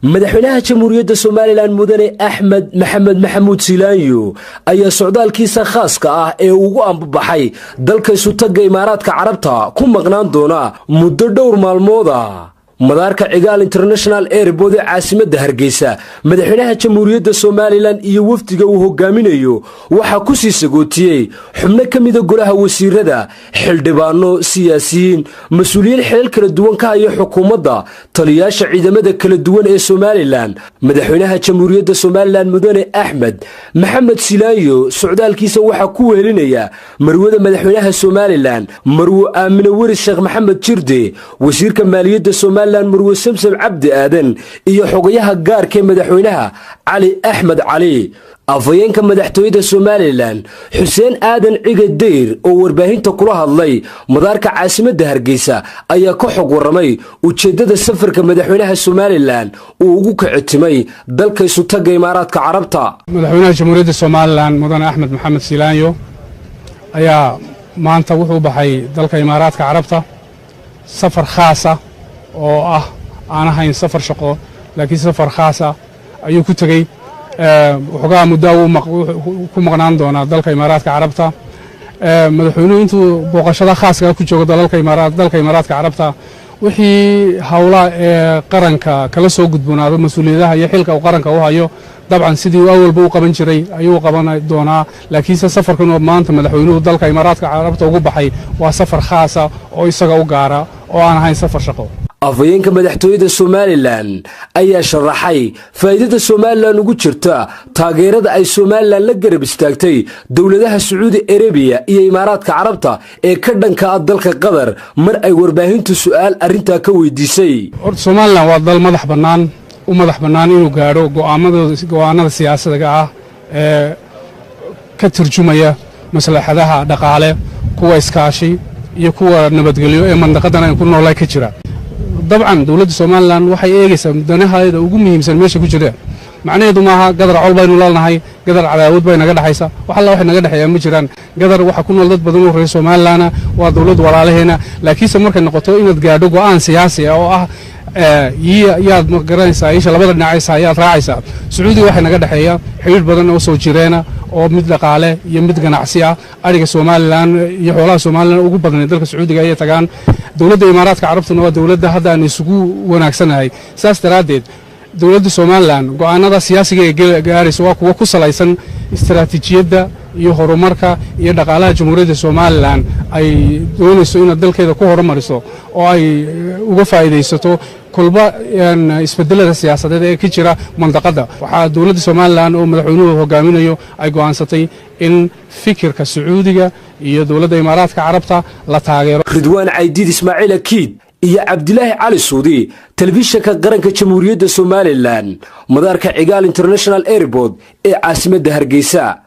madaxweynaha jamhuuriyadda Soomaaliland mudane Axmed Maxamed Maxamuud Silaanyo ayaa socdaalkiisa khaaska ah ee ugu ambabaxay dalka Isutaga Imaaraadka Carabta ku maqnaan doona muddo dhowr maalmood ah madaarka Cigaal International Airport ee caasimadda Hargeysa madaxweynaha jamhuuriyadda Soomaaliland iyo wafdiga uu hogaaminayo waxa ku sii sagootiyay xubno kamid ah golaha wasiirada xildhibaano siyaasiyiin mas'uuliyiin xilal kala duwan ka haya xukuumadda taliyaasha ciidamada kala duwan ee Soomaaliland madaxweynaha jamhuuriyadda Soomaaliland mudane Axmed Maxamed Silaanyo socdaalkiisa waxa ku wehelinaya marwada madaxweynaha Soomaaliland marwo Aamina Wari Sheekh Maxamed Jirde wasiirka maaliyadda Soomaaliland marwo Samsam Cabdi Aadan iyo xogayaha gaarka madaxweynaha Cali Axmed Cali afayeenka madaxtooyada Soomaaliland Xuseen Aadan Ciga Deyr oo warbaahinta kula hadlay madaarka caasimadda Hargeysa ayaa ka xog waramay ujeedada safarka madaxweynaha Soomaaliland uu ugu kicitimay dalka Isutaga Imaaraadka Carabta madaxweynaha jamhuuriyadda Soomaaliland mudane Axmed Maxamed Silaanyo ayaa maanta wuxuu baxay dalka Imaaraadka Carabta safar khaas ah oo aan ahayn safar shaqo laakiin safar khaas ah ayuu ku tagay xogaa muddo ku maqnaan doona dalka Imaaraadka Carabta madaxweynuhu intuu booqashada khaaska ku joogo dalka Imaaraadka Carabta wixii hawla ee qaranka kala soo gudboonaado mas'uuliyadaha iyo xilka uu qaranka u hayo dabcan sidii uu awalba u qaban jiray ayuu qaban doonaa laakiin safarkan maanta madaxweynuhu dalka Imaaraadka Carabta ugu baxay waa safar khaas ah oo isaga u gaara oo aan ahayn safar shaqo afayeenka madaxtooyada Soomaaliland ayaa sharaxay faa'iidada Soomaaliland ugu jirta taageerada ay Soomaaliland la garab istaagtay dawladaha Sacuudi Arabiya iyo Imaaraadka Carabta ee ka dhanka ah dalka Qatar mar ay warbaahintu su'aal arinta ka weydiisay Soomaaliland waa dal madax bannaan inuu gaaro go'aamada siyaasadda ah ee ka turjumaya maslaxadaha dhaqaale kuwa iskaashi iyo kuwa nabadgelyo ee mandaqadan ay ku noolay ka jira dabcan dawladda Soomaaliland waxay eegaysaa danaheeda ugu muhiimsan meesha ku jira macnaheedu maaha Qatar col baynu leelnahay Qatar cadaawad bay naga dhaxaysa wax alla wax naga dhaxeeya ma jiraan Qatar waxa ku nool dad badan oo reer Soomaaliland waa dawlad walaalaheena laakiin markay noqoto inaad gaadho go'aan siyaasi ah oo ah yaad ma garanaysaa isha labada dhinac ayaad raacaysaa Sacuudi waxa naga dhaxeeya xiriir badan oo soo jireena oo mid dhaqaale iyo mid ganacsi ah ariga Soomaaliland iyo xoolaha Soomaaliland ugu badan dalka Sacuudiga ay tagaan dawladda Imaaraadka Carabtuna waa dawladda hadda aan isugu wanaagsanahay saas daraadeed dawladda Soomaaliland go'aanada siyaasiga ee gaaraysa waa kuwa ku salaysan istiraatiijiyadda iyo horumarka iyo dhaqaalaha jamhuuriyadda Soomaaliland ay doonayso in dalkeeda ku horumariso oo ay uga faa'iideysato kulba isbedelada siyaasadeed ee ka jira mandaqada waxa dawladda Soomaaliland oo madaxweynuhu hogaaminayo ay go'aansatay in fikirka Sacuudiga iyo dawladda Imaaraadka Carabta la taageero Ridwaan Caydiid Ismaaciil Akiid iyo Cabdilaahi Cali Suudi telefishinka qaranka jamhuuriyadda Soomaaliland madaarka Cigaal International Airport ee caasimadda Hargeysa